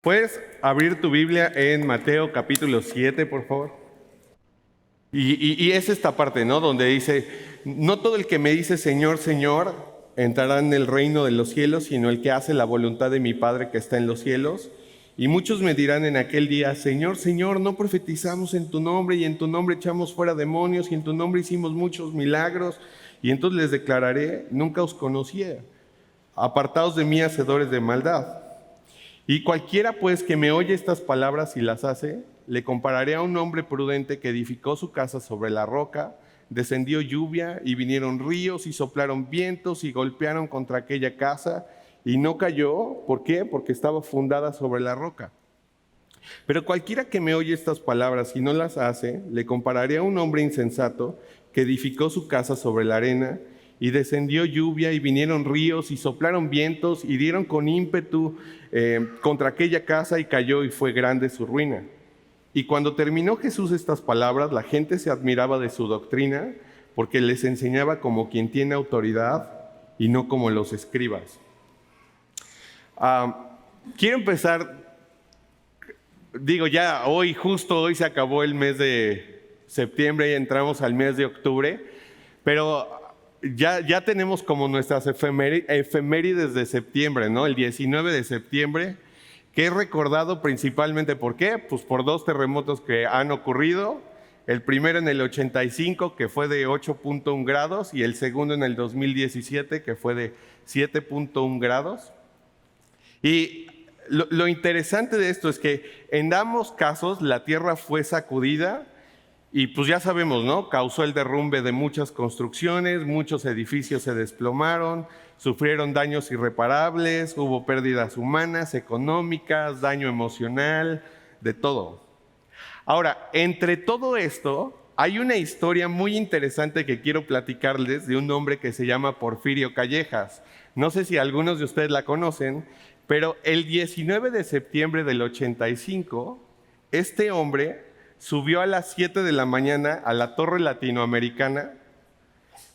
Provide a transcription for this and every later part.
¿Puedes abrir tu Biblia en Mateo capítulo 7, por favor? Y es esta parte, ¿no? Donde dice, no todo el que me dice Señor, Señor, entrará en el reino de los cielos, sino el que hace la voluntad de mi Padre que está en los cielos. Y muchos me dirán en aquel día, Señor, Señor, no profetizamos en tu nombre, y en tu nombre echamos fuera demonios, y en tu nombre hicimos muchos milagros. Y entonces les declararé, nunca os conocía, apartados de mí, hacedores de maldad. Y cualquiera pues que me oye estas palabras y las hace, le compararé a un hombre prudente que edificó su casa sobre la roca. Descendió lluvia y vinieron ríos y soplaron vientos y golpearon contra aquella casa y no cayó. ¿Por qué? Porque estaba fundada sobre la roca. Pero cualquiera que me oye estas palabras y no las hace, le compararé a un hombre insensato que edificó su casa sobre la arena. Y descendió lluvia y vinieron ríos y soplaron vientos y dieron con ímpetu contra aquella casa y cayó y fue grande su ruina. Y cuando terminó Jesús estas palabras, la gente se admiraba de su doctrina porque les enseñaba como quien tiene autoridad y no como los escribas. Quiero empezar, ya justo hoy se acabó el mes de septiembre y entramos al mes de octubre, pero ya tenemos como nuestras efemérides de septiembre, ¿no? El 19 de septiembre, que es recordado principalmente, ¿por qué? Pues por dos terremotos que han ocurrido. El primero en el 85, que fue de 8.1 grados, y el segundo en el 2017, que fue de 7.1 grados. Y lo interesante de esto es que en ambos casos la tierra fue sacudida. Y pues ya sabemos, ¿no? Causó el derrumbe de muchas construcciones, muchos edificios se desplomaron, sufrieron daños irreparables, hubo pérdidas humanas, económicas, daño emocional, de todo. Ahora, entre todo esto, hay una historia muy interesante que quiero platicarles de un hombre que se llama Porfirio Callejas. No sé si algunos de ustedes la conocen, pero el 19 de septiembre del 85, este hombre subió a las 7 de la mañana a la Torre Latinoamericana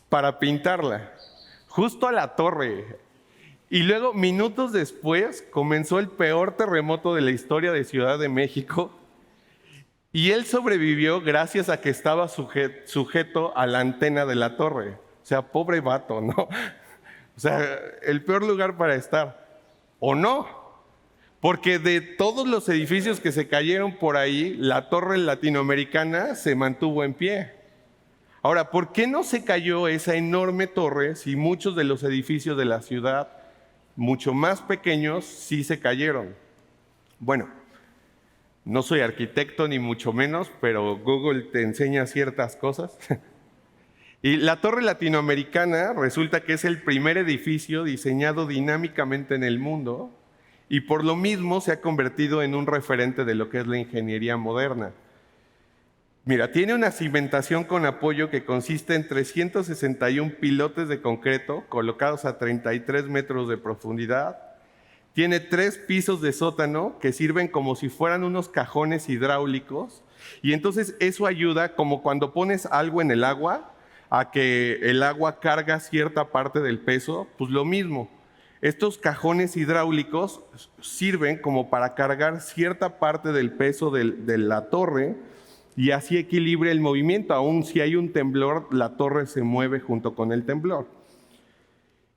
para pintarla, justo a la torre. Y luego, minutos después, comenzó el peor terremoto de la historia de Ciudad de México. Y él sobrevivió gracias a que estaba sujeto a la antena de la torre. O sea, pobre vato, ¿no? O sea, el peor lugar para estar. ¿O no? Porque de todos los edificios que se cayeron por ahí, la Torre Latinoamericana se mantuvo en pie. Ahora, ¿por qué no se cayó esa enorme torre si muchos de los edificios de la ciudad, mucho más pequeños, sí se cayeron? Bueno, no soy arquitecto ni mucho menos, pero Google te enseña ciertas cosas. Y la Torre Latinoamericana resulta que es el primer edificio diseñado dinámicamente en el mundo, y por lo mismo se ha convertido en un referente de lo que es la ingeniería moderna. Mira, tiene una cimentación con apoyo que consiste en 361 pilotes de concreto colocados a 33 metros de profundidad. Tiene 3 pisos de sótano que sirven como si fueran unos cajones hidráulicos. Y entonces eso ayuda, como cuando pones algo en el agua, a que el agua carga cierta parte del peso, pues lo mismo. Estos cajones hidráulicos sirven como para cargar cierta parte del peso de la torre y así equilibra el movimiento. Aún si hay un temblor, la torre se mueve junto con el temblor.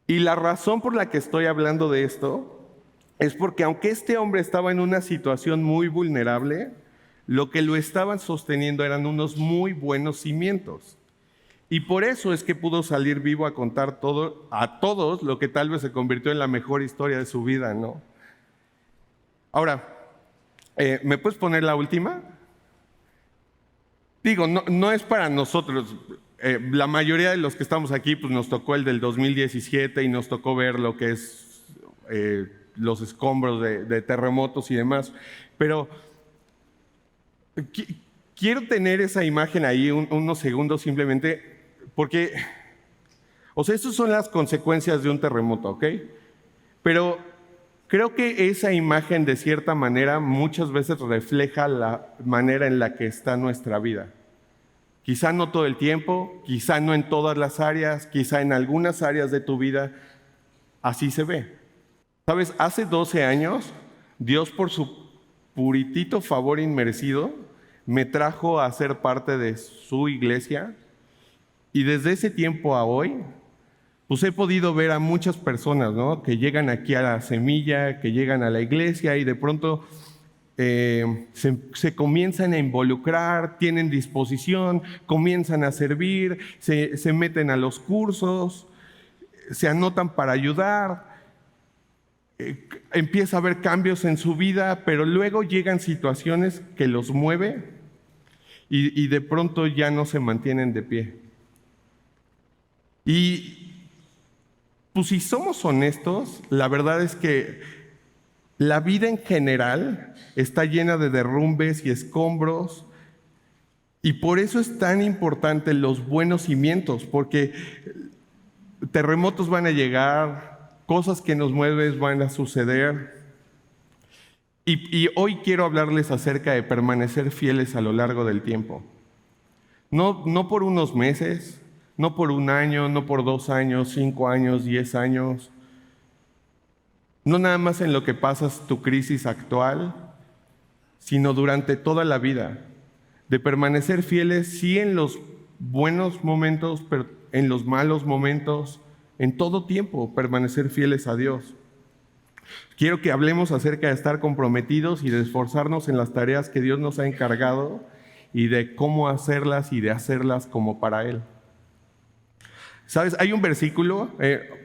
Y la razón por la que estoy hablando de esto es porque aunque este hombre estaba en una situación muy vulnerable, lo que lo estaban sosteniendo eran unos muy buenos cimientos. Y por eso es que pudo salir vivo a contar a todos lo que tal vez se convirtió en la mejor historia de su vida, ¿no? Ahora, ¿me puedes poner la última? No es para nosotros. La mayoría de los que estamos aquí, pues nos tocó el del 2017 y nos tocó ver lo que es los escombros de terremotos y demás. Pero quiero tener esa imagen ahí unos segundos simplemente. Porque, esas son las consecuencias de un terremoto, ¿ok? Pero creo que esa imagen, de cierta manera, muchas veces refleja la manera en la que está nuestra vida. Quizá no todo el tiempo, quizá no en todas las áreas, quizá en algunas áreas de tu vida, así se ve. ¿Sabes? Hace 12 años, Dios por su puritito favor inmerecido me trajo a ser parte de su iglesia, y desde ese tiempo a hoy, pues he podido ver a muchas personas, ¿no?, que llegan aquí a la Semilla, que llegan a la iglesia y de pronto se comienzan a involucrar, tienen disposición, comienzan a servir, se meten a los cursos, se anotan para ayudar, empieza a haber cambios en su vida, pero luego llegan situaciones que los mueve y de pronto ya no se mantienen de pie. Y pues si somos honestos, la verdad es que la vida en general está llena de derrumbes y escombros, y por eso es tan importante los buenos cimientos, porque terremotos van a llegar, cosas que nos mueven van a suceder. Y hoy quiero hablarles acerca de permanecer fieles a lo largo del tiempo. No por unos meses, no por un año, no por 2 años, 5 años, 10 años. No nada más en lo que pasas tu crisis actual, sino durante toda la vida. De permanecer fieles, sí, en los buenos momentos, pero en los malos momentos, en todo tiempo, permanecer fieles a Dios. Quiero que hablemos acerca de estar comprometidos y de esforzarnos en las tareas que Dios nos ha encargado y de cómo hacerlas y de hacerlas como para Él. ¿Sabes? Hay un versículo,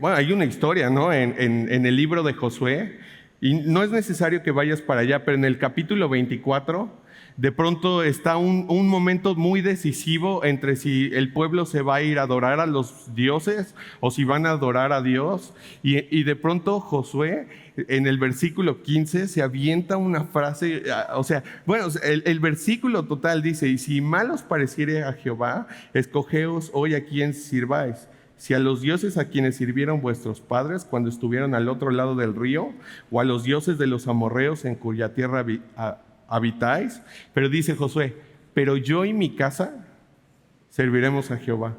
hay una historia, ¿no?, en el libro de Josué, y no es necesario que vayas para allá, pero en el capítulo 24, de pronto está un momento muy decisivo entre si el pueblo se va a ir a adorar a los dioses o si van a adorar a Dios, y de pronto Josué, en el versículo 15, se avienta una frase, el versículo total dice: y si mal os pareciere a Jehová, escogeos hoy a quién sirváis, si a los dioses a quienes sirvieron vuestros padres cuando estuvieron al otro lado del río, o a los dioses de los amorreos en cuya tierra habitáis. Pero dice Josué: pero yo y mi casa serviremos a Jehová.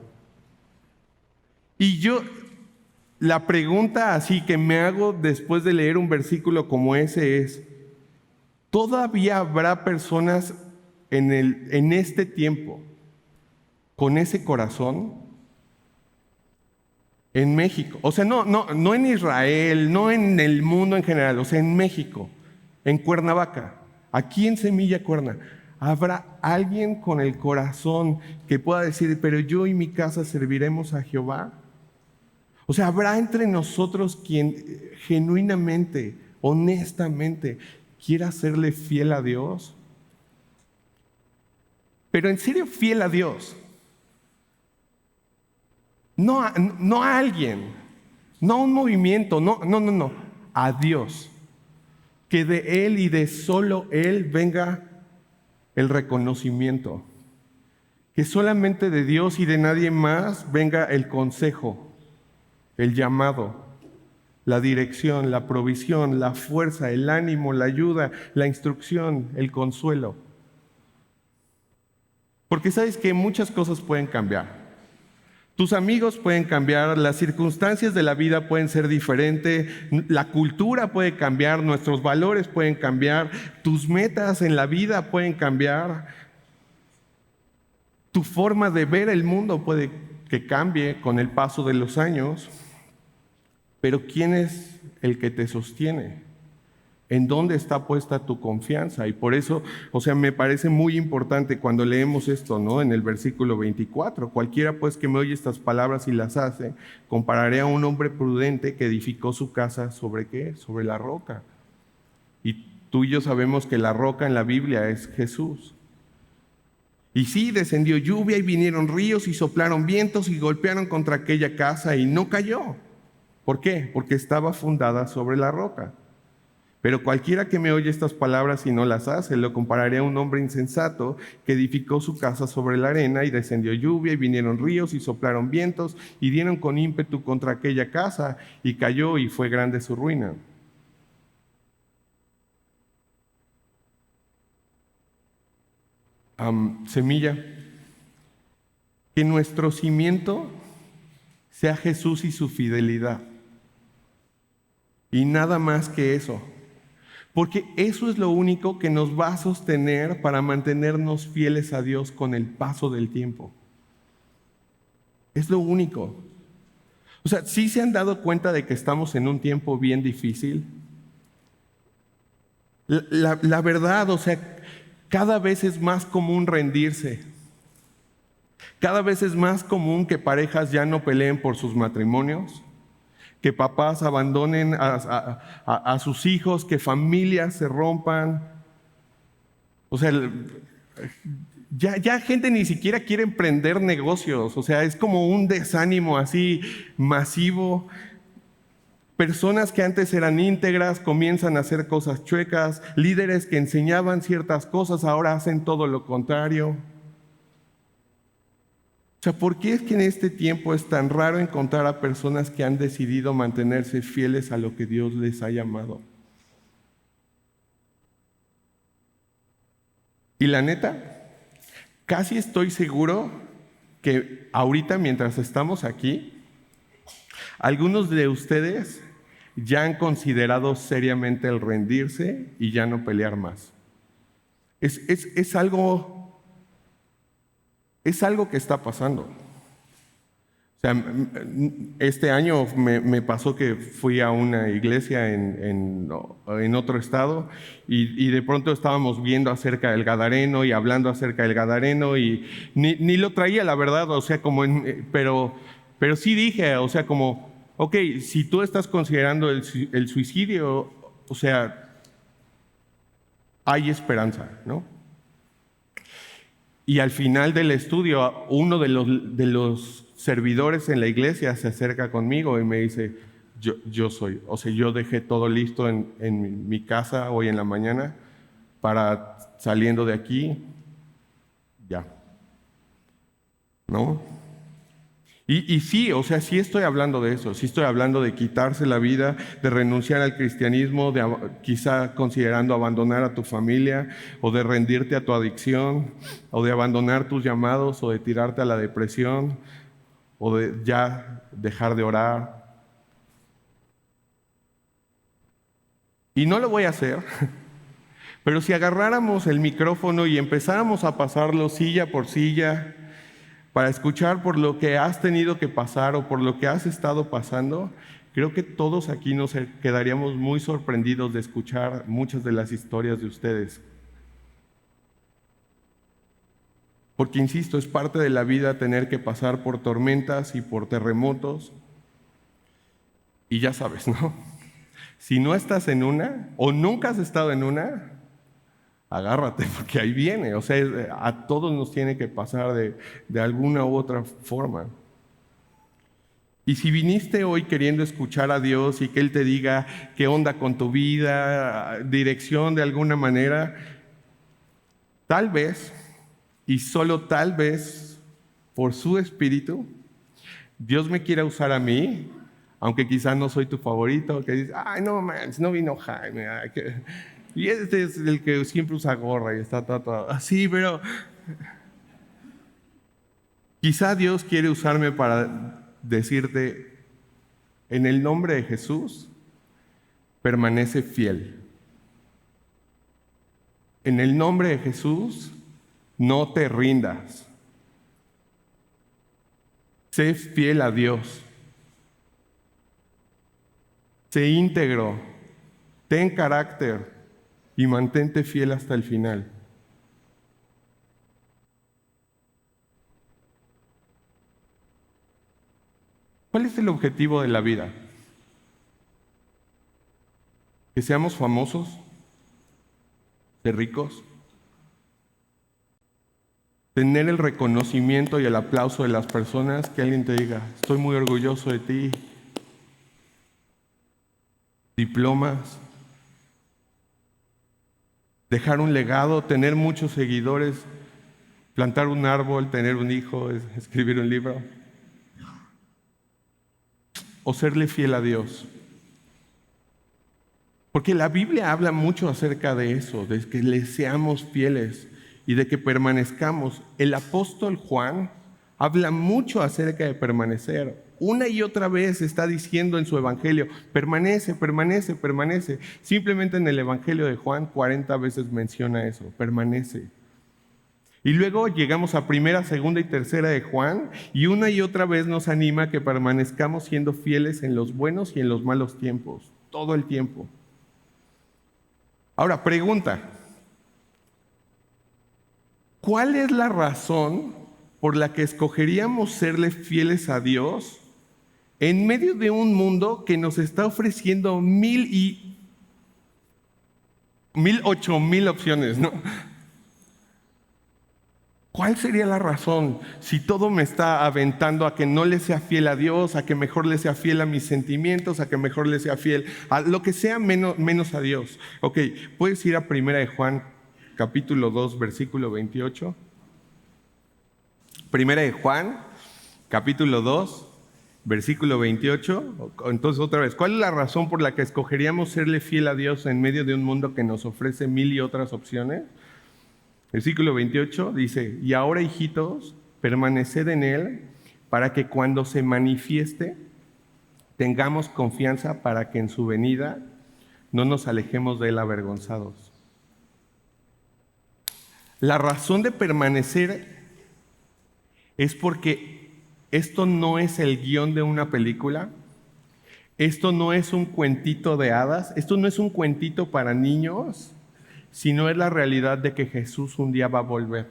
Y yo, la pregunta así que me hago después de leer un versículo como ese es: ¿todavía habrá personas en este tiempo con ese corazón? En México, o sea, no en Israel, no en el mundo en general, o sea, en México, en Cuernavaca, aquí en Semilla Cuerna, ¿habrá alguien con el corazón que pueda decir: pero yo y mi casa serviremos a Jehová? O sea, ¿habrá entre nosotros quien genuinamente, honestamente, quiera serle fiel a Dios? Pero en serio, fiel a Dios. No a alguien, no a un movimiento, no, a Dios. Que de Él y de solo Él venga el reconocimiento. Que solamente de Dios y de nadie más venga el consejo, el llamado, la dirección, la provisión, la fuerza, el ánimo, la ayuda, la instrucción, el consuelo. Porque sabes que muchas cosas pueden cambiar. Tus amigos pueden cambiar, las circunstancias de la vida pueden ser diferentes, la cultura puede cambiar, nuestros valores pueden cambiar, tus metas en la vida pueden cambiar, tu forma de ver el mundo puede que cambie con el paso de los años, pero ¿quién es el que te sostiene? ¿En dónde está puesta tu confianza? Y por eso, me parece muy importante cuando leemos esto, ¿no?, en el versículo 24. Cualquiera pues que me oye estas palabras y las hace, compararé a un hombre prudente que edificó su casa ¿sobre qué? Sobre la roca. Y tú y yo sabemos que la roca en la Biblia es Jesús. Y sí, descendió lluvia y vinieron ríos y soplaron vientos y golpearon contra aquella casa y no cayó. ¿Por qué? Porque estaba fundada sobre la roca. Pero cualquiera que me oye estas palabras y no las hace, lo compararé a un hombre insensato que edificó su casa sobre la arena, y descendió lluvia y vinieron ríos y soplaron vientos y dieron con ímpetu contra aquella casa y cayó, y fue grande su ruina. Semilla, que nuestro cimiento sea Jesús y su fidelidad, y nada más que eso. Porque eso es lo único que nos va a sostener para mantenernos fieles a Dios con el paso del tiempo. Es lo único. O sea, ¿sí se han dado cuenta de que estamos en un tiempo bien difícil? La verdad, o sea, cada vez es más común rendirse. Cada vez es más común que parejas ya no peleen por sus matrimonios, que papás abandonen a sus hijos, que familias se rompan. O sea, ya gente ni siquiera quiere emprender negocios. O sea, es como un desánimo así masivo. Personas que antes eran íntegras comienzan a hacer cosas chuecas. Líderes que enseñaban ciertas cosas ahora hacen todo lo contrario. O sea, ¿por qué es que en este tiempo es tan raro encontrar a personas que han decidido mantenerse fieles a lo que Dios les ha llamado? Y la neta, casi estoy seguro que ahorita mientras estamos aquí, algunos de ustedes ya han considerado seriamente el rendirse y ya no pelear más. Es algo que está pasando. O sea, este año me pasó que fui a una iglesia en otro estado y de pronto estábamos viendo acerca del Gadareno y hablando acerca del Gadareno y ni lo traía, la verdad, o sea, pero sí dije, o sea, como, ok, si tú estás considerando el suicidio, o sea, hay esperanza, ¿no? Y al final del estudio, uno de los servidores en la iglesia se acerca conmigo y me dice, yo dejé todo listo en mi casa hoy en la mañana para saliendo de aquí, ya, ¿no? Y sí, o sea, sí estoy hablando de eso, sí estoy hablando de quitarse la vida, de renunciar al cristianismo, quizá considerando abandonar a tu familia, o de rendirte a tu adicción, o de abandonar tus llamados, o de tirarte a la depresión, o de ya dejar de orar. Y no lo voy a hacer, pero si agarráramos el micrófono y empezáramos a pasarlo silla por silla, para escuchar por lo que has tenido que pasar o por lo que has estado pasando, creo que todos aquí nos quedaríamos muy sorprendidos de escuchar muchas de las historias de ustedes. Porque, insisto, es parte de la vida tener que pasar por tormentas y por terremotos. Y ya sabes, ¿no? Si no estás en una o nunca has estado en una, agárrate, porque ahí viene. O sea, a todos nos tiene que pasar de alguna u otra forma. Y si viniste hoy queriendo escuchar a Dios y que Él te diga qué onda con tu vida, dirección de alguna manera, tal vez, y solo tal vez, por su Espíritu, Dios me quiera usar a mí, aunque quizás no soy tu favorito, que dices, ay, no, man, no vino Jaime, y este es el que siempre usa gorra y está todo así, pero quizá Dios quiere usarme para decirte, en el nombre de Jesús, permanece fiel. En el nombre de Jesús, no te rindas. Sé fiel a Dios. Sé íntegro. Ten carácter y mantente fiel hasta el final. ¿Cuál es el objetivo de la vida? ¿Que seamos famosos? ¿Ser ricos? ¿Tener el reconocimiento y el aplauso de las personas? Que alguien te diga, estoy muy orgulloso de ti. Diplomas. Dejar un legado, tener muchos seguidores, plantar un árbol, tener un hijo, escribir un libro. O serle fiel a Dios. Porque la Biblia habla mucho acerca de eso, de que le seamos fieles y de que permanezcamos. El apóstol Juan habla mucho acerca de permanecer. Una y otra vez está diciendo en su evangelio, permanece, permanece, permanece. Simplemente en el evangelio de Juan 40 veces menciona eso, permanece. Y luego llegamos a primera, segunda y tercera de Juan, y una y otra vez nos anima a que permanezcamos siendo fieles en los buenos y en los malos tiempos, todo el tiempo. Ahora, pregunta, ¿cuál es la razón por la que escogeríamos serle fieles a Dios en medio de un mundo que nos está ofreciendo 8,000 opciones, ¿no? ¿Cuál sería la razón si todo me está aventando a que no le sea fiel a Dios, a que mejor le sea fiel a mis sentimientos, a que mejor le sea fiel a lo que sea menos a Dios? Ok, ¿puedes ir a 1 de Juan, capítulo 2, versículo 28? 1 de Juan, capítulo 2, versículo 28. Entonces, otra vez, ¿cuál es la razón por la que escogeríamos serle fiel a Dios en medio de un mundo que nos ofrece 1,000 y otras opciones? Versículo 28 dice, y ahora, hijitos, permaneced en Él para que cuando se manifieste tengamos confianza para que en su venida no nos alejemos de Él avergonzados. La razón de permanecer es porque esto no es el guión de una película, esto no es un cuentito de hadas, esto no es un cuentito para niños, sino es la realidad de que Jesús un día va a volver.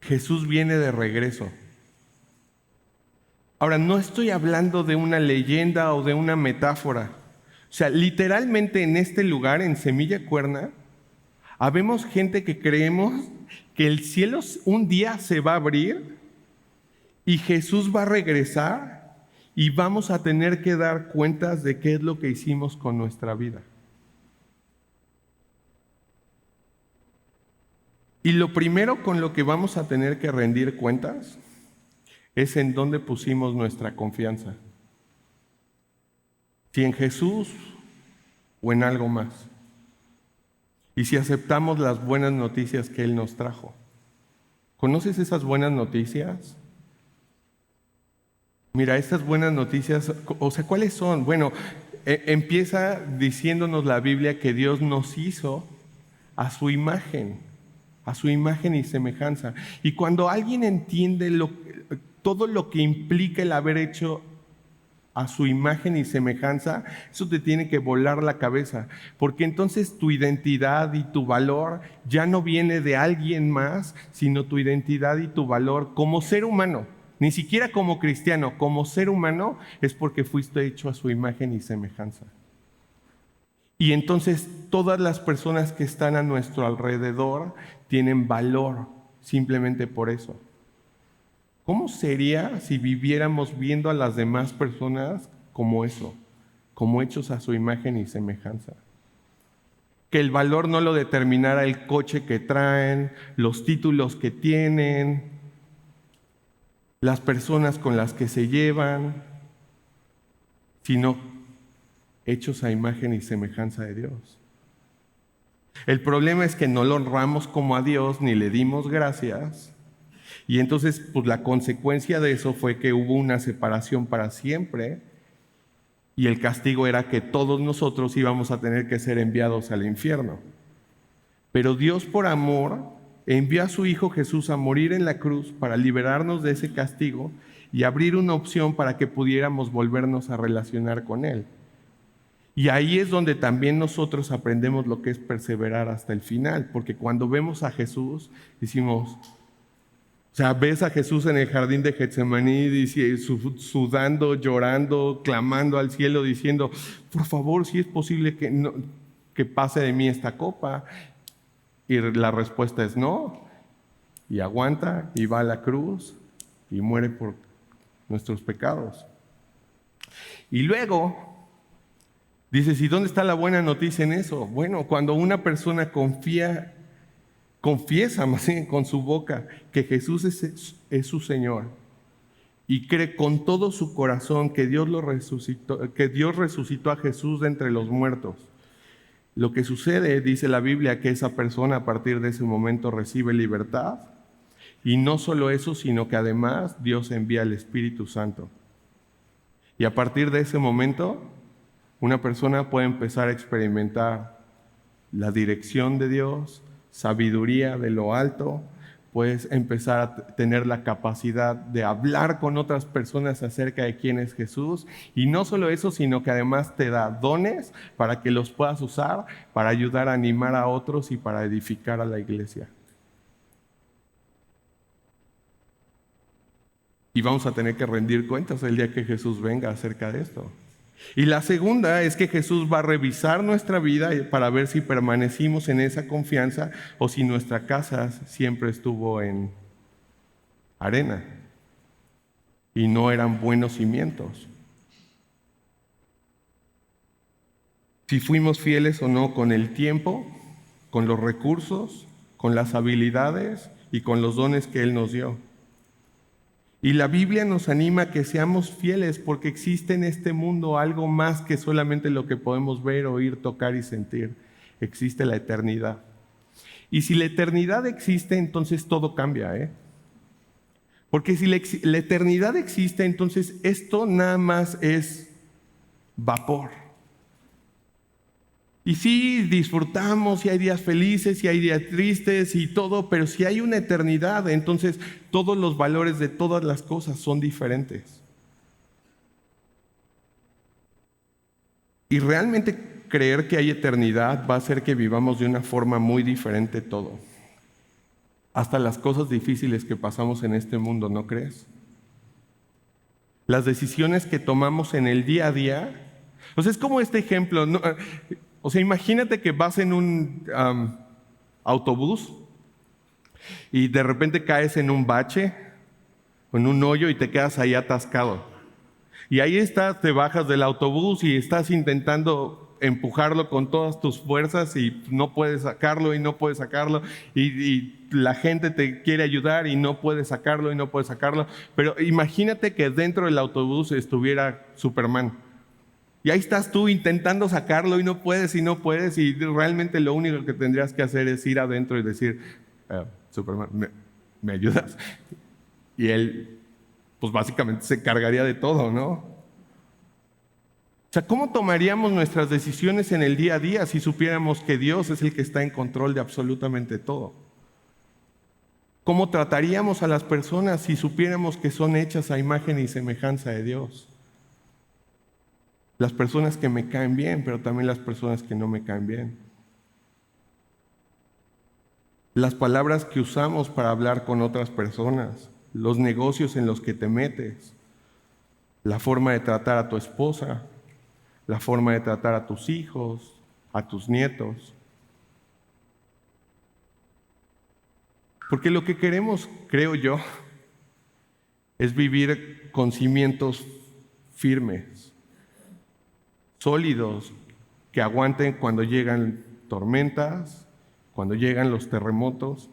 Jesús viene de regreso. Ahora, no estoy hablando de una leyenda o de una metáfora. O sea, literalmente en este lugar, en Semilla Cuerna, habemos gente que creemos que el cielo un día se va a abrir y Jesús va a regresar y vamos a tener que dar cuentas de qué es lo que hicimos con nuestra vida. Y lo primero con lo que vamos a tener que rendir cuentas es en dónde pusimos nuestra confianza. Si en Jesús o en algo más. Y si aceptamos las buenas noticias que Él nos trajo. ¿Conoces esas buenas noticias? Mira, estas buenas noticias, o sea, ¿cuáles son? Bueno, empieza diciéndonos la Biblia que Dios nos hizo a su imagen y semejanza. Y cuando alguien entiende todo lo que implica el haber hecho a su imagen y semejanza, eso te tiene que volar la cabeza, porque entonces tu identidad y tu valor ya no viene de alguien más, sino tu identidad y tu valor como ser humano, ni siquiera como cristiano, como ser humano, es porque fuiste hecho a su imagen y semejanza. Y entonces todas las personas que están a nuestro alrededor tienen valor simplemente por eso. ¿Cómo sería si viviéramos viendo a las demás personas como eso, como hechos a su imagen y semejanza? Que el valor no lo determinara el coche que traen, los títulos que tienen, las personas con las que se llevan, sino hechos a imagen y semejanza de Dios. El problema es que no lo honramos como a Dios ni le dimos gracias. Y entonces, pues la consecuencia de eso fue que hubo una separación para siempre y el castigo era que todos nosotros íbamos a tener que ser enviados al infierno. Pero Dios, por amor, envió a su Hijo Jesús a morir en la cruz para liberarnos de ese castigo y abrir una opción para que pudiéramos volvernos a relacionar con Él. Y ahí es donde también nosotros aprendemos lo que es perseverar hasta el final, porque cuando vemos a Jesús, decimos, o sea, ves a Jesús en el jardín de Getsemaní sudando, llorando, clamando al cielo, diciendo, por favor, si es posible que pase de mí esta copa. Y la respuesta es no. Y aguanta y va a la cruz y muere por nuestros pecados. Y luego dices, ¿y dónde está la buena noticia en eso? Bueno, cuando una persona confiesa más bien con su boca que Jesús es su Señor y cree con todo su corazón que Dios resucitó a Jesús de entre los muertos, lo que sucede, dice la Biblia, que esa persona a partir de ese momento recibe libertad Y no solo eso, sino que además Dios envía el Espíritu Santo. Y a partir de ese momento, una persona puede empezar a experimentar la dirección de Dios, sabiduría de lo alto, puedes empezar a tener la capacidad de hablar con otras personas acerca de quién es Jesús. Y no solo eso, sino que además te da dones para que los puedas usar para ayudar a animar a otros y para edificar a la iglesia. Y vamos a tener que rendir cuentas el día que Jesús venga acerca de esto. Y la segunda es que Jesús va a revisar nuestra vida para ver si permanecimos en esa confianza o si nuestra casa siempre estuvo en arena y no eran buenos cimientos. Si fuimos fieles o no con el tiempo, con los recursos, con las habilidades y con los dones que Él nos dio. Y la Biblia nos anima a que seamos fieles porque existe en este mundo algo más que solamente lo que podemos ver, oír, tocar y sentir. Existe la eternidad. Y si la eternidad existe, entonces todo cambia, ¿eh? Porque si la eternidad existe, entonces esto nada más es vapor. Y sí, disfrutamos y hay días felices y hay días tristes y todo, pero si hay una eternidad, entonces todos los valores de todas las cosas son diferentes. Y realmente creer que hay eternidad va a hacer que vivamos de una forma muy diferente todo. Hasta las cosas difíciles que pasamos en este mundo, ¿no crees? Las decisiones que tomamos en el día a día. O sea, es como este ejemplo, ¿no? O sea, imagínate que vas en un autobús y de repente caes en un bache o en un hoyo y te quedas ahí atascado. Y ahí estás, te bajas del autobús y estás intentando empujarlo con todas tus fuerzas y no puedes sacarlo y no puedes sacarlo y la gente te quiere ayudar y no puedes sacarlo y no puedes sacarlo. Pero imagínate que dentro del autobús estuviera Superman. Y ahí estás tú intentando sacarlo y no puedes y realmente lo único que tendrías que hacer es ir adentro y decir, Superman, ¿me ayudas? Y él, pues básicamente se cargaría de todo, ¿no? O sea, ¿cómo tomaríamos nuestras decisiones en el día a día si supiéramos que Dios es el que está en control de absolutamente todo? ¿Cómo trataríamos a las personas si supiéramos que son hechas a imagen y semejanza de Dios? Las personas que me caen bien, pero también las personas que no me caen bien. Las palabras que usamos para hablar con otras personas, los negocios en los que te metes, la forma de tratar a tu esposa, la forma de tratar a tus hijos, a tus nietos. Porque lo que queremos, creo yo, es vivir con cimientos firmes, sólidos, que aguanten cuando llegan tormentas, cuando llegan los terremotos.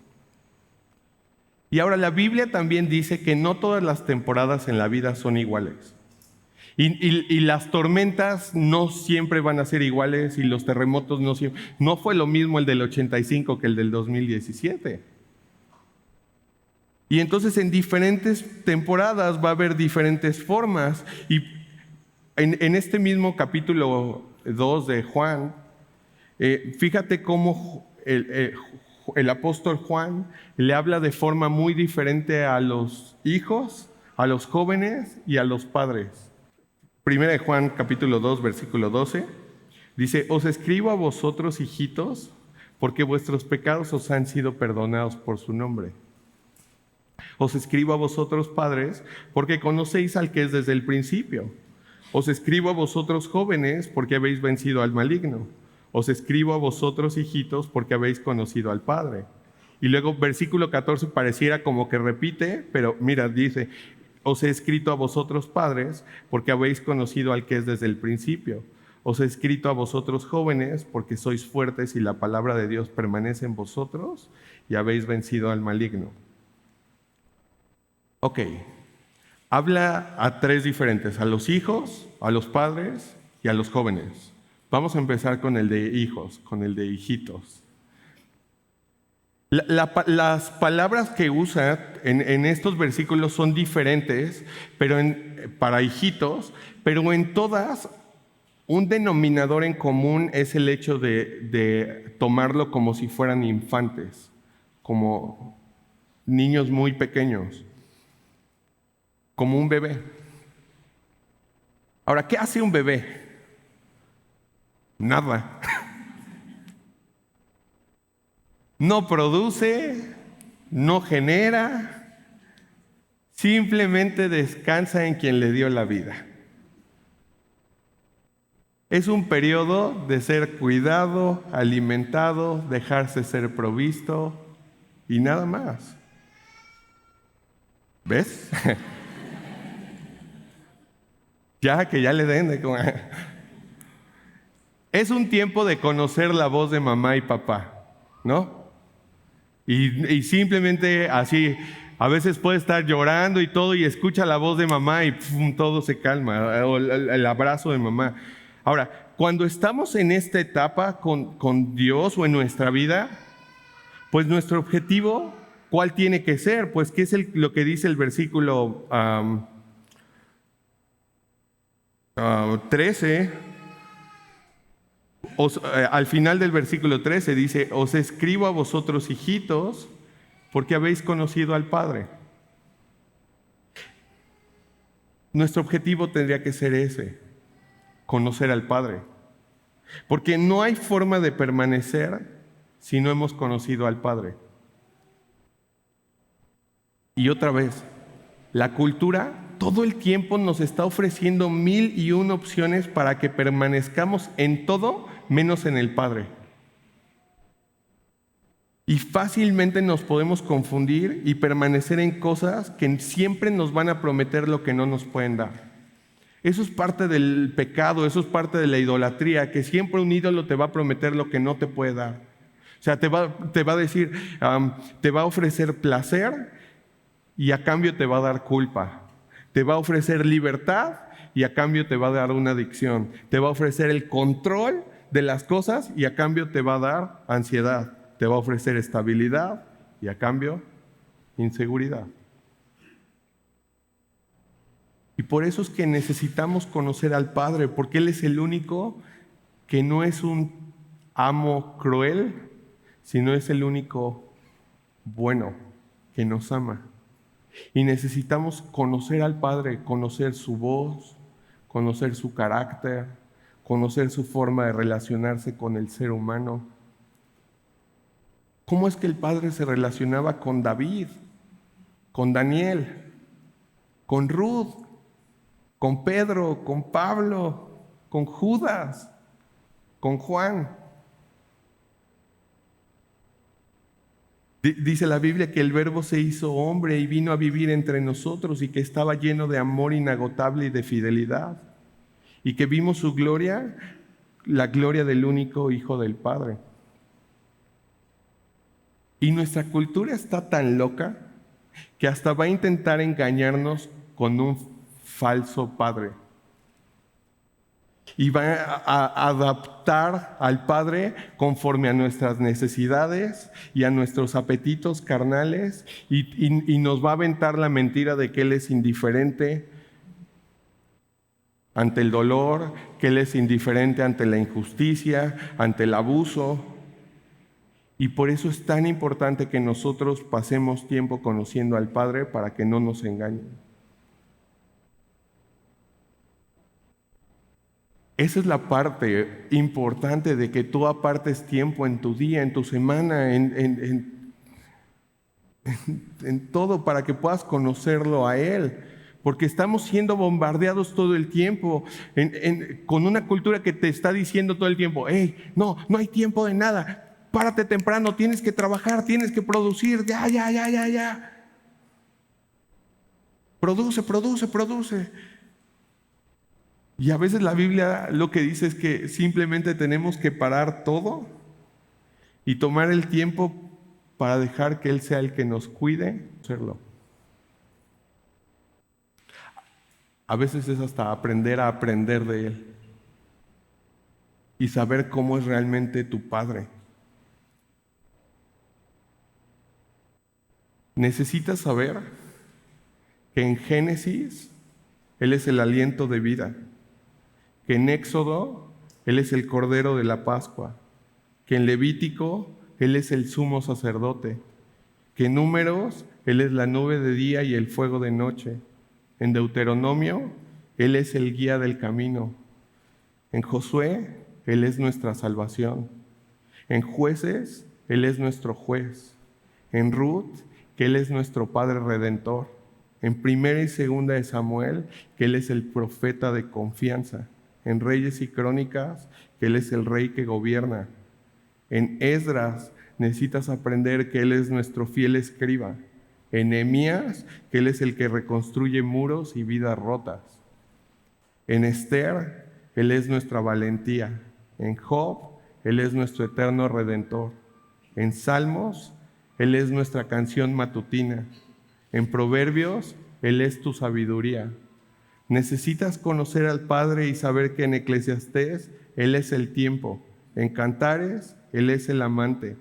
Y ahora la Biblia también dice que no todas las temporadas en la vida son iguales. Y las tormentas no siempre van a ser iguales y los terremotos no siempre. No fue lo mismo el del 85 que el del 2017. Y entonces en diferentes temporadas va a haber diferentes formas. Y en este mismo capítulo 2 de Juan, fíjate cómo el apóstol Juan le habla de forma muy diferente a los hijos, a los jóvenes y a los padres. Primera de Juan, capítulo 2, versículo 12, dice: os escribo a vosotros, hijitos, porque vuestros pecados os han sido perdonados por su nombre. Os escribo a vosotros, padres, porque conocéis al que es desde el principio. Os escribo a vosotros, jóvenes, porque habéis vencido al maligno. Os escribo a vosotros, hijitos, porque habéis conocido al Padre. Y luego versículo 14 pareciera como que repite, pero mira, dice: os he escrito a vosotros, padres, porque habéis conocido al que es desde el principio. Os he escrito a vosotros, jóvenes, porque sois fuertes y la palabra de Dios permanece en vosotros y habéis vencido al maligno. Ok. Habla a tres diferentes: a los hijos, a los padres y a los jóvenes. Vamos a empezar con el de hijos, con el de hijitos. Las palabras que usa en estos versículos son diferentes, pero para hijitos, pero en todas un denominador en común es el hecho de tomarlo como si fueran infantes, como niños muy pequeños, como un bebé. Ahora, ¿qué hace un bebé? Nada. No produce, no genera, simplemente descansa en quien le dio la vida. Es un periodo de ser cuidado, alimentado, dejarse ser provisto y nada más. ¿Ves? Ya le den de comer. Es un tiempo de conocer la voz de mamá y papá, ¿no? Y simplemente así, a veces puede estar llorando y todo y escucha la voz de mamá y ¡pum!, todo se calma, o el abrazo de mamá. Ahora, cuando estamos en esta etapa con Dios o en nuestra vida, pues nuestro objetivo, ¿cuál tiene que ser? Pues, ¿qué es lo que dice el versículo 13? Al final del versículo 13 dice, os escribo a vosotros, hijitos, porque habéis conocido al Padre. Nuestro objetivo tendría que ser ese, conocer al Padre. Porque no hay forma de permanecer si no hemos conocido al Padre. Y otra vez, la cultura todo el tiempo nos está ofreciendo 1001 opciones para que permanezcamos en todo menos en el Padre. Y fácilmente nos podemos confundir y permanecer en cosas que siempre nos van a prometer lo que no nos pueden dar. Eso es parte del pecado, eso es parte de la idolatría, que siempre un ídolo te va a prometer lo que no te puede dar. O sea, te va a decir, te va a ofrecer placer y a cambio te va a dar culpa. Te va a ofrecer libertad y a cambio te va a dar una adicción. Te va a ofrecer el control de las cosas y a cambio te va a dar ansiedad. Te va a ofrecer estabilidad y a cambio inseguridad. Y por eso es que necesitamos conocer al Padre, porque Él es el único que no es un amo cruel, sino es el único bueno que nos ama. Y necesitamos conocer al Padre, conocer su voz, conocer su carácter, conocer su forma de relacionarse con el ser humano. ¿Cómo es que el Padre se relacionaba con David, con Daniel, con Ruth, con Pedro, con Pablo, con Judas, con Juan? Dice la Biblia que el Verbo se hizo hombre y vino a vivir entre nosotros y que estaba lleno de amor inagotable y de fidelidad. Y que vimos su gloria, la gloria del único Hijo del Padre. Y nuestra cultura está tan loca que hasta va a intentar engañarnos con un falso padre. Y va a adaptar al Padre conforme a nuestras necesidades y a nuestros apetitos carnales y nos va a aventar la mentira de que Él es indiferente ante el dolor, que Él es indiferente ante la injusticia, ante el abuso. Y por eso es tan importante que nosotros pasemos tiempo conociendo al Padre para que no nos engañen. Esa es la parte importante de que tú apartes tiempo en tu día, en tu semana, en todo para que puedas conocerlo a Él. Porque estamos siendo bombardeados todo el tiempo con una cultura que te está diciendo todo el tiempo, hey, no hay tiempo de nada. Párate temprano, tienes que trabajar, tienes que producir, ya. Produce. Y a veces la Biblia lo que dice es que simplemente tenemos que parar todo y tomar el tiempo para dejar que Él sea el que nos cuide, hacerlo. A veces es hasta aprender a aprender de Él y saber cómo es realmente tu Padre. necesitas saber que en Génesis Él es el aliento de vida, que en Éxodo Él es el Cordero de la Pascua, que en Levítico Él es el sumo sacerdote, que en Números Él es la nube de día y el fuego de noche, en Deuteronomio Él es el guía del camino, en Josué Él es nuestra salvación, en Jueces Él es nuestro juez, en Ruth que Él es nuestro Padre Redentor, en Primera y Segunda de Samuel que Él es el profeta de confianza, en Reyes y Crónicas que Él es el Rey que gobierna, en Esdras necesitas aprender que Él es nuestro fiel escriba, en Nehemías que Él es el que reconstruye muros y vidas rotas, en Esther Él es nuestra valentía, en Job Él es nuestro eterno Redentor, en Salmos Él es nuestra canción matutina, en Proverbios Él es tu sabiduría. Necesitas conocer al Padre y saber que en Eclesiastés Él es el tiempo, en Cantares Él es el amante,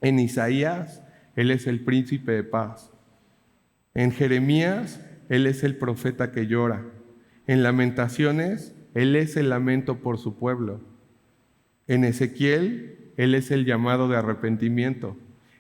en Isaías Él es el príncipe de paz, en Jeremías Él es el profeta que llora, en Lamentaciones Él es el lamento por su pueblo, en Ezequiel Él es el llamado de arrepentimiento,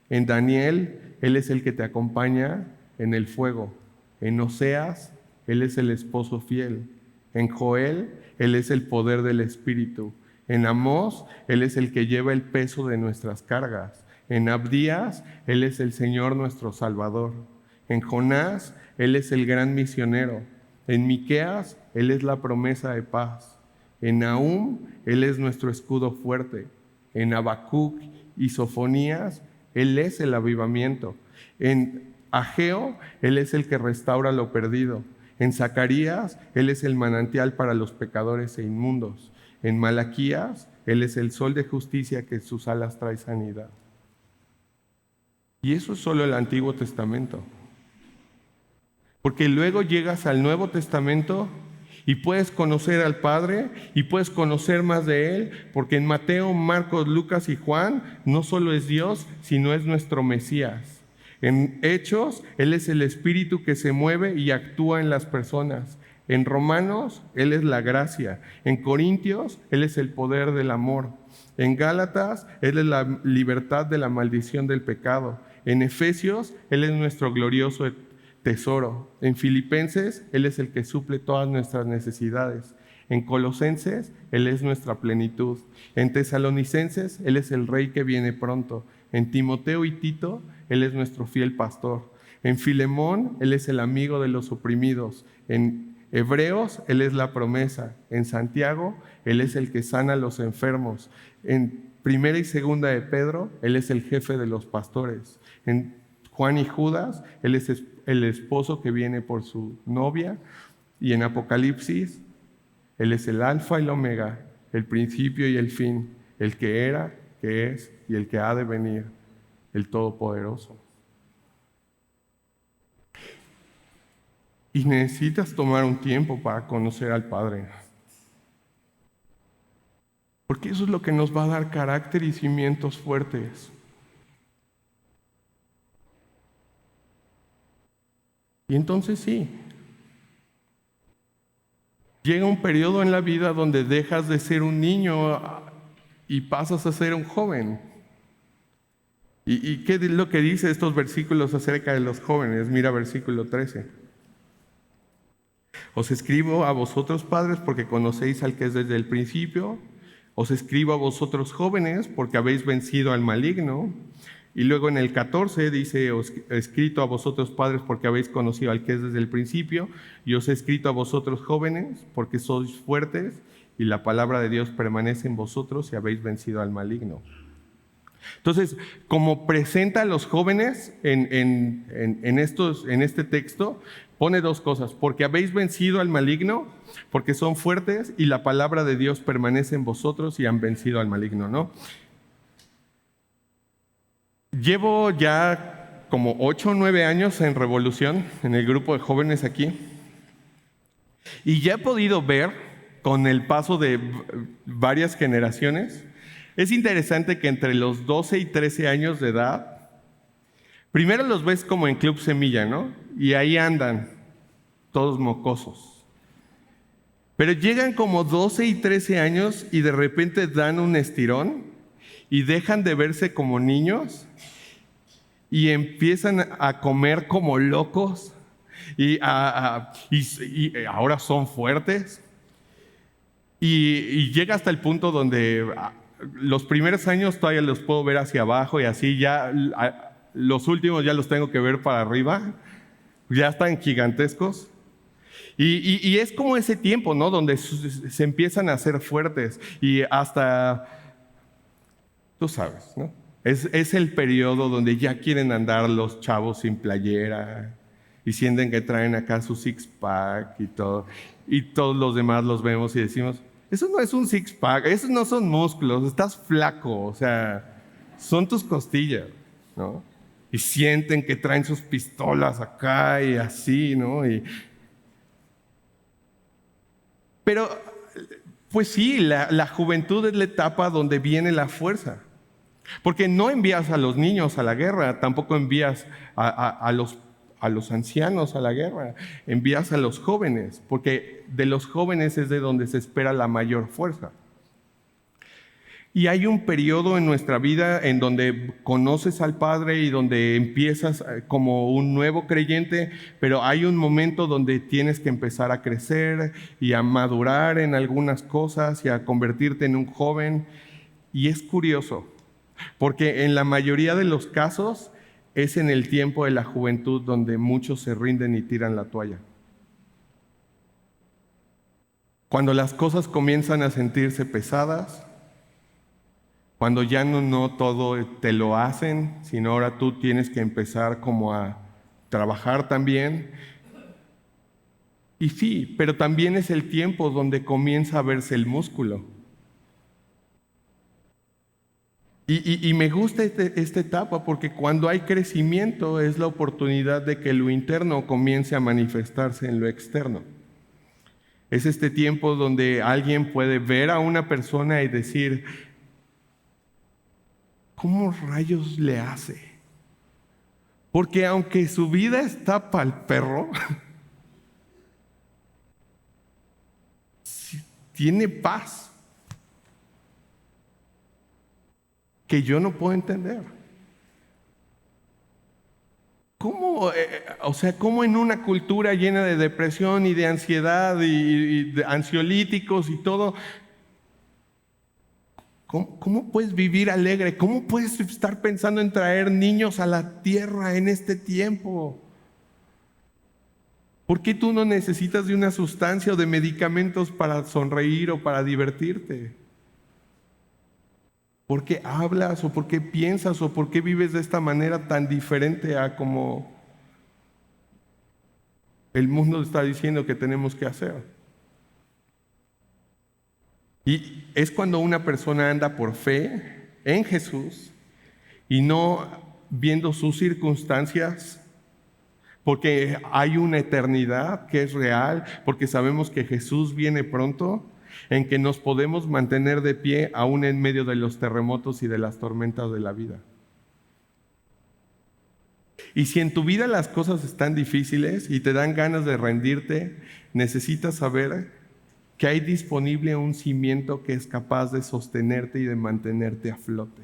en Daniel Él es el que te acompaña en el fuego, en Oseas Él es el esposo fiel, en Joel Él es el poder del Espíritu, en Amós Él es el que lleva el peso de nuestras cargas, en Abdías Él es el Señor nuestro Salvador, en Jonás Él es el gran misionero, en Miqueas Él es la promesa de paz, en Nahum Él es nuestro escudo fuerte, en Habacuc y Sofonías Él es el avivamiento, en Ageo Él es el que restaura lo perdido, en Zacarías Él es el manantial para los pecadores e inmundos, en Malaquías Él es el sol de justicia que en sus alas trae sanidad. Y eso es solo el Antiguo Testamento. Porque luego llegas al Nuevo Testamento y puedes conocer al Padre y puedes conocer más de Él, porque en Mateo, Marcos, Lucas y Juan no solo es Dios, sino es nuestro Mesías. En Hechos, Él es el Espíritu que se mueve y actúa en las personas. En Romanos, Él es la gracia. En Corintios, Él es el poder del amor. En Gálatas, Él es la libertad de la maldición del pecado. En Efesios, Él es nuestro glorioso tesoro. En Filipenses, Él es el que suple todas nuestras necesidades. En Colosenses, Él es nuestra plenitud. En Tesalonicenses, Él es el Rey que viene pronto. En Timoteo y Tito, Él es nuestro fiel pastor. En Filemón, Él es el amigo de los oprimidos. En Hebreos, Él es la promesa. En Santiago, Él es el que sana a los enfermos. En Primera y Segunda de Pedro, Él es el jefe de los pastores. En Juan y Judas, Él es el esposo que viene por su novia. Y en Apocalipsis, Él es el alfa y el omega, el principio y el fin, el que era, que es y el que ha de venir, el Todopoderoso. Y necesitas tomar un tiempo para conocer al Padre. Porque eso es lo que nos va a dar carácter y cimientos fuertes. Y entonces sí, llega un periodo en la vida donde dejas de ser un niño y pasas a ser un joven. ¿Y qué es lo que dice estos versículos acerca de los jóvenes? Mira versículo 13. Os escribo a vosotros padres porque conocéis al que es desde el principio. Os escribo a vosotros jóvenes porque habéis vencido al maligno. Y luego en el 14 dice, os he escrito a vosotros padres porque habéis conocido al que es desde el principio. Y os he escrito a vosotros jóvenes porque sois fuertes y la palabra de Dios permanece en vosotros y habéis vencido al maligno. Entonces, como presenta a los jóvenes en este texto, pone dos cosas: porque habéis vencido al maligno, porque son fuertes y la palabra de Dios permanece en vosotros y han vencido al maligno, ¿no? Llevo ya como 8 o 9 años en Revolución, en el grupo de jóvenes aquí, y ya he podido ver con el paso de varias generaciones. Es interesante que entre los 12 y 13 años de edad Primero los ves como en Club Semilla, ¿no? Y ahí andan, todos mocosos. Pero llegan como 12 y 13 años y de repente dan un estirón y dejan de verse como niños y empiezan a comer como locos y ahora son fuertes. Y llega hasta el punto donde los primeros años todavía los puedo ver hacia abajo y así ya los últimos ya los tengo que ver para arriba, ya están gigantescos. Y es como ese tiempo, ¿no? Donde se empiezan a hacer fuertes y hasta, tú sabes, ¿no? Es el periodo donde ya quieren andar los chavos sin playera y sienten que traen acá su six-pack y todo. Y todos los demás los vemos y decimos, eso no es un six-pack, esos no son músculos, estás flaco, o sea, son tus costillas, ¿no? Y sienten que traen sus pistolas acá y así, ¿no? Pero, pues sí, la juventud es la etapa donde viene la fuerza. Porque no envías a los niños a la guerra, tampoco envías a los ancianos a la guerra, envías a los jóvenes, porque de los jóvenes es de donde se espera la mayor fuerza. Y hay un periodo en nuestra vida en donde conoces al Padre y donde empiezas como un nuevo creyente, pero hay un momento donde tienes que empezar a crecer y a madurar en algunas cosas y a convertirte en un joven. Y es curioso, porque en la mayoría de los casos es en el tiempo de la juventud donde muchos se rinden y tiran la toalla. Cuando las cosas comienzan a sentirse pesadas, cuando ya no todo te lo hacen, sino ahora tú tienes que empezar como a trabajar también. Y sí, pero también es el tiempo donde comienza a verse el músculo. Y me gusta esta etapa porque cuando hay crecimiento es la oportunidad de que lo interno comience a manifestarse en lo externo. Es este tiempo donde alguien puede ver a una persona y decir, ¿cómo rayos le hace? Porque aunque su vida está pa'l perro, tiene paz que yo no puedo entender. ¿Cómo, o sea, cómo en una cultura llena de depresión y de ansiedad y de ansiolíticos y todo, cómo puedes vivir alegre? ¿Cómo puedes estar pensando en traer niños a la tierra en este tiempo? ¿Por qué tú no necesitas de una sustancia o de medicamentos para sonreír o para divertirte? ¿Por qué hablas o por qué piensas o por qué vives de esta manera tan diferente a como el mundo está diciendo que tenemos que hacer? Y es cuando una persona anda por fe en Jesús y no viendo sus circunstancias, porque hay una eternidad que es real, porque sabemos que Jesús viene pronto, en que nos podemos mantener de pie aún en medio de los terremotos y de las tormentas de la vida. Y si en tu vida las cosas están difíciles y te dan ganas de rendirte, necesitas saber que hay disponible un cimiento que es capaz de sostenerte y de mantenerte a flote.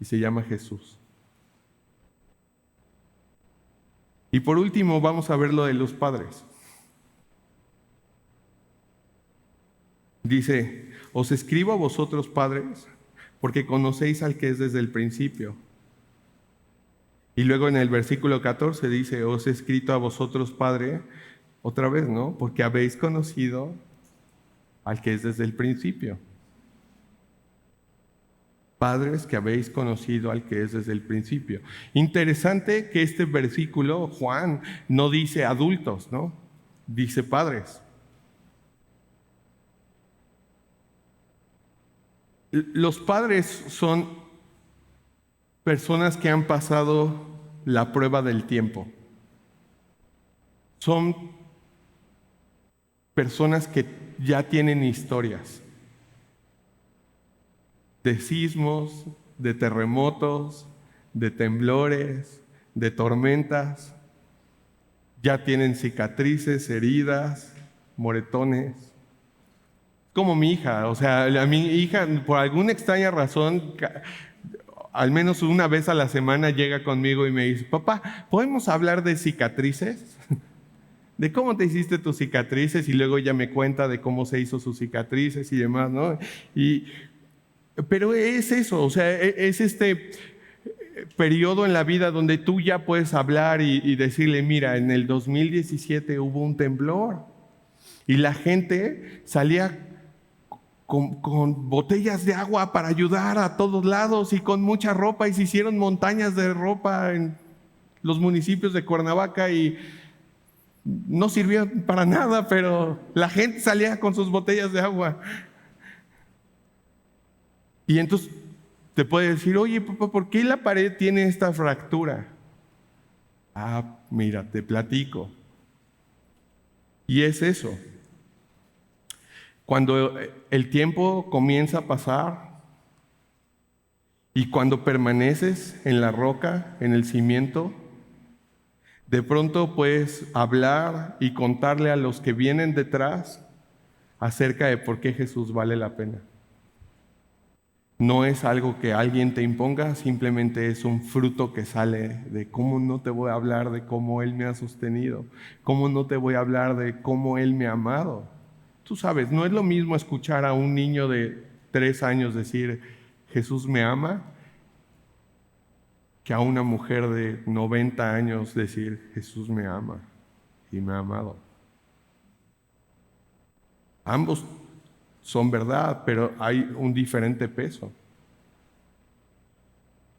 Y se llama Jesús. Y por último, vamos a ver lo de los padres. Dice, os escribo a vosotros padres, porque conocéis al que es desde el principio. Y luego en el versículo 14 dice, os he escrito a vosotros padre, otra vez, ¿no? Porque habéis conocido al que es desde el principio. Padres que habéis conocido al que es desde el principio. Interesante que este versículo, Juan, no dice adultos, ¿no? Dice padres. Los padres son personas que han pasado la prueba del tiempo. Son personas que ya tienen historias de sismos, de terremotos, de temblores, de tormentas, ya tienen cicatrices, heridas, moretones. Como mi hija, o sea, a mi hija por alguna extraña razón, al menos una vez a la semana llega conmigo y me dice, papá, ¿podemos hablar de cicatrices? De cómo te hiciste tus cicatrices, y luego ella me cuenta de cómo se hizo sus cicatrices y demás, ¿no? Pero es eso, o sea, es este periodo en la vida donde tú ya puedes hablar y decirle, mira, en el 2017 hubo un temblor y la gente salía con botellas de agua para ayudar a todos lados y con mucha ropa, y se hicieron montañas de ropa en los municipios de Cuernavaca y no sirvió para nada, pero la gente salía con sus botellas de agua. Y entonces te puede decir, oye papá, ¿por qué la pared tiene esta fractura? Ah, mira, te platico. Y es eso. Cuando el tiempo comienza a pasar y cuando permaneces en la roca, en el cimiento, de pronto puedes hablar y contarle a los que vienen detrás acerca de por qué Jesús vale la pena. No es algo que alguien te imponga, simplemente es un fruto que sale de cómo no te voy a hablar de cómo Él me ha sostenido, cómo no te voy a hablar de cómo Él me ha amado. Tú sabes, no es lo mismo escuchar a un niño de 3 años decir, Jesús me ama, que a una mujer de 90 años decir, Jesús me ama y me ha amado. Ambos son verdad, pero hay un diferente peso.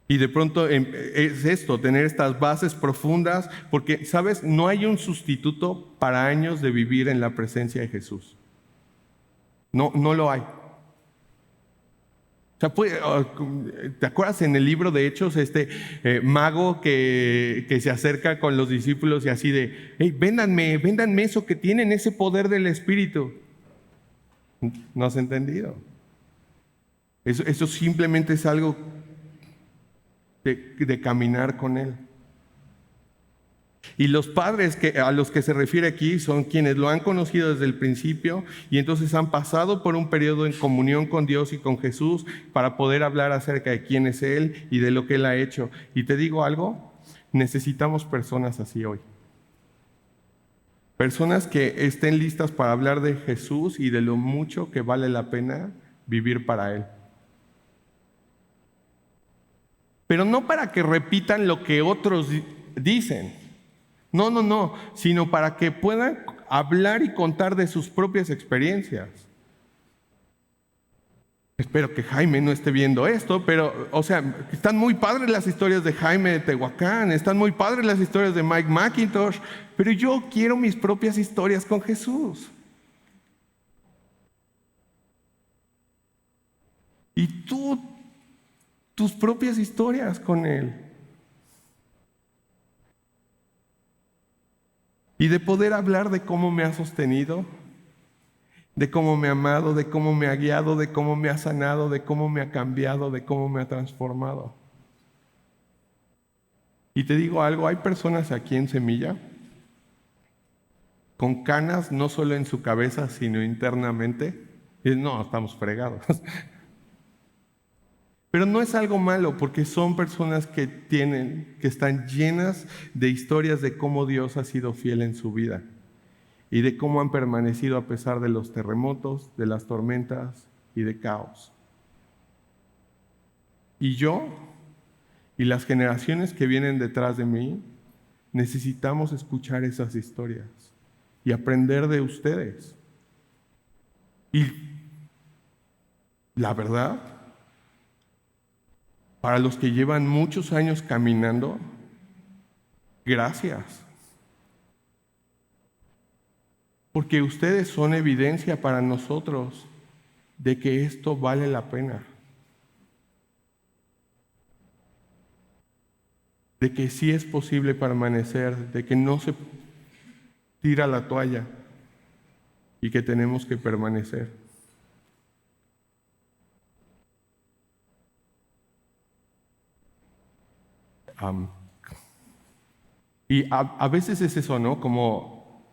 Y de pronto es esto, tener estas bases profundas, porque, ¿sabes? No hay un sustituto para años de vivir en la presencia de Jesús. No, no lo hay. O sea, ¿te acuerdas en el libro de Hechos, este mago que se acerca con los discípulos y así de, hey, véndanme eso que tienen, ese poder del Espíritu? No has entendido. Eso simplemente es algo de caminar con Él. Y los padres a los que se refiere aquí son quienes lo han conocido desde el principio y entonces han pasado por un periodo en comunión con Dios y con Jesús para poder hablar acerca de quién es Él y de lo que Él ha hecho. Y te digo algo, necesitamos personas así hoy. Personas que estén listas para hablar de Jesús y de lo mucho que vale la pena vivir para Él. Pero no para que repitan lo que otros dicen. No, sino para que puedan hablar y contar de sus propias experiencias. Espero que Jaime no esté viendo esto, pero, o sea, están muy padres las historias de Jaime de Tehuacán, están muy padres las historias de Mike McIntosh, pero yo quiero mis propias historias con Jesús. Y tú, tus propias historias con Él. Y de poder hablar de cómo me ha sostenido, de cómo me ha amado, de cómo me ha guiado, de cómo me ha sanado, de cómo me ha cambiado, de cómo me ha transformado. Y te digo algo, hay personas aquí en Semilla con canas no solo en su cabeza, sino internamente. Y no, estamos fregados. Pero no es algo malo, porque son personas que están llenas de historias de cómo Dios ha sido fiel en su vida y de cómo han permanecido a pesar de los terremotos, de las tormentas y de caos. Y yo y las generaciones que vienen detrás de mí necesitamos escuchar esas historias y aprender de ustedes. Y la verdad, para los que llevan muchos años caminando, gracias. Porque ustedes son evidencia para nosotros de que esto vale la pena. De que sí es posible permanecer, de que no se tira la toalla y que tenemos que permanecer. Y a veces es eso, ¿no? Como,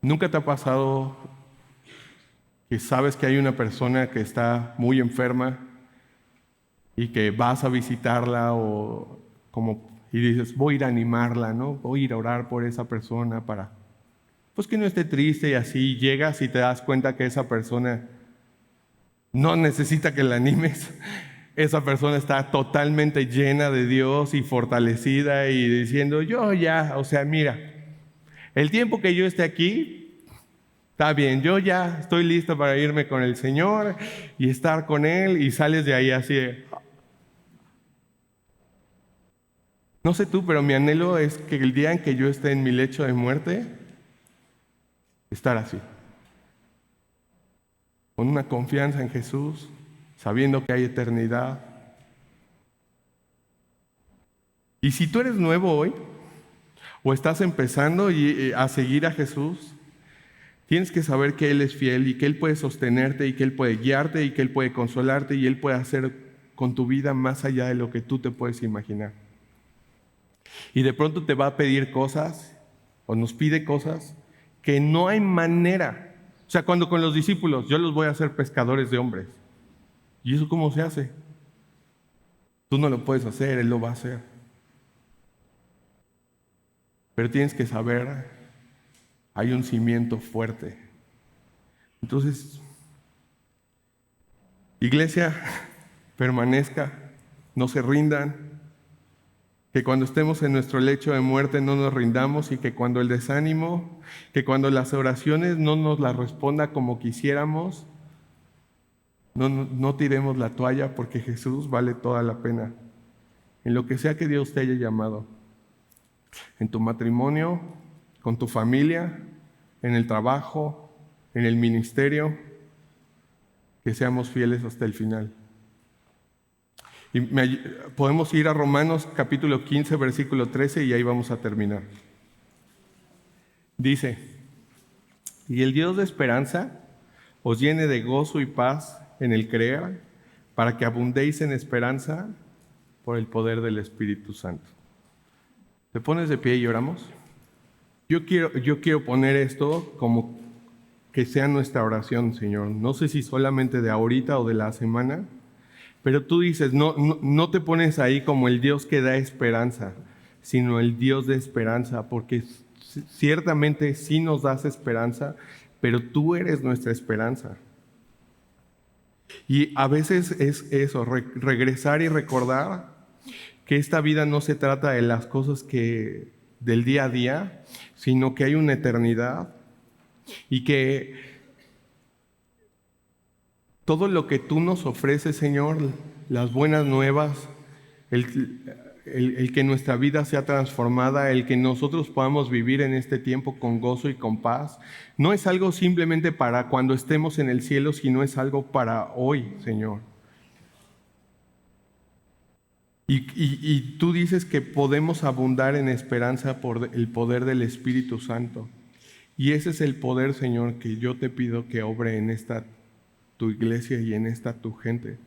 ¿nunca te ha pasado que sabes que hay una persona que está muy enferma y que vas a visitarla o como y dices, voy a ir a animarla, ¿no? Voy a ir a orar por esa persona para, pues que no esté triste y así llegas y te das cuenta que esa persona no necesita que la animes. Esa persona está totalmente llena de Dios y fortalecida y diciendo, yo ya, o sea, mira, el tiempo que yo esté aquí, está bien, yo ya estoy listo para irme con el Señor y estar con Él y sales de ahí así de, no sé tú, pero mi anhelo es que el día en que yo esté en mi lecho de muerte, estar así, con una confianza en Jesús, sabiendo que hay eternidad. Y si tú eres nuevo hoy, o estás empezando a seguir a Jesús, tienes que saber que Él es fiel y que Él puede sostenerte y que Él puede guiarte y que Él puede consolarte y Él puede hacer con tu vida más allá de lo que tú te puedes imaginar. Y de pronto te va a pedir cosas o nos pide cosas que no hay manera. O sea, cuando con los discípulos, yo los voy a hacer pescadores de hombres. ¿Y eso cómo se hace? Tú no lo puedes hacer, Él lo va a hacer. Pero tienes que saber, hay un cimiento fuerte. Entonces, iglesia, permanezca, no se rindan, que cuando estemos en nuestro lecho de muerte no nos rindamos y que cuando el desánimo, que cuando las oraciones no nos las responda como quisiéramos, no tiremos la toalla porque Jesús vale toda la pena. En lo que sea que Dios te haya llamado, en tu matrimonio, con tu familia, en el trabajo, en el ministerio, que seamos fieles hasta el final. Y podemos ir a Romanos capítulo 15, versículo 13 y ahí vamos a terminar. Dice, y el Dios de esperanza os llene de gozo y paz en el creer, para que abundéis en esperanza por el poder del Espíritu Santo. ¿Te pones de pie y oramos? Yo quiero poner esto como que sea nuestra oración, Señor. No sé si solamente de ahorita o de la semana, pero tú dices, no te pones ahí como el Dios que da esperanza, sino el Dios de esperanza, porque ciertamente sí nos das esperanza, pero tú eres nuestra esperanza. Y a veces es eso, regresar y recordar que esta vida no se trata de las cosas del día a día, sino que hay una eternidad y que todo lo que tú nos ofreces, Señor, las buenas nuevas, el que nuestra vida sea transformada, el que nosotros podamos vivir en este tiempo con gozo y con paz, no es algo simplemente para cuando estemos en el cielo, sino es algo para hoy, Señor. Y tú dices que podemos abundar en esperanza por el poder del Espíritu Santo. Y ese es el poder, Señor, que yo te pido que obre en esta tu iglesia y en esta tu gente.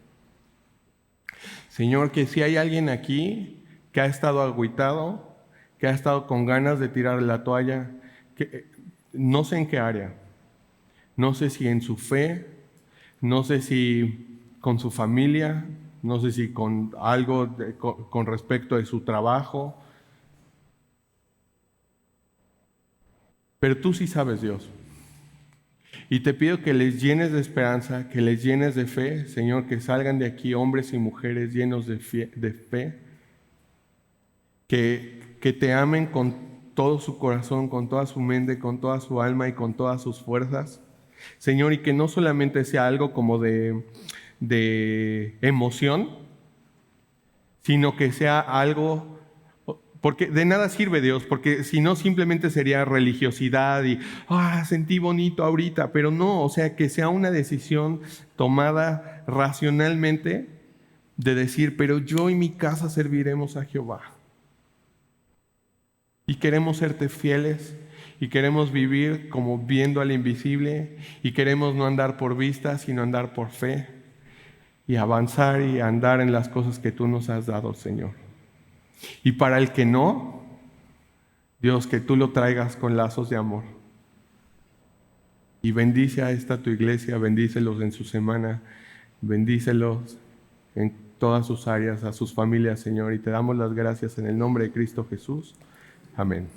Señor, que si hay alguien aquí que ha estado agüitado, que ha estado con ganas de tirar la toalla, que no sé en qué área, no sé si en su fe, no sé si con su familia, no sé si con algo con respecto de su trabajo, pero tú sí sabes, Dios. Y te pido que les llenes de esperanza, que les llenes de fe, Señor, que salgan de aquí hombres y mujeres llenos de fe, que te amen con todo su corazón, con toda su mente, con toda su alma y con todas sus fuerzas. Señor, y que no solamente sea algo como de emoción, sino que sea algo, porque de nada sirve Dios, porque si no simplemente sería religiosidad y, sentí bonito ahorita, pero no, o sea, que sea una decisión tomada racionalmente de decir, pero yo y mi casa serviremos a Jehová. Y queremos serte fieles y queremos vivir como viendo al invisible y queremos no andar por vista, sino andar por fe y avanzar y andar en las cosas que tú nos has dado, Señor. Y para el que no, Dios, que tú lo traigas con lazos de amor. Y bendice a esta tu iglesia, bendícelos en su semana, bendícelos en todas sus áreas, a sus familias, Señor. Y te damos las gracias en el nombre de Cristo Jesús. Amén.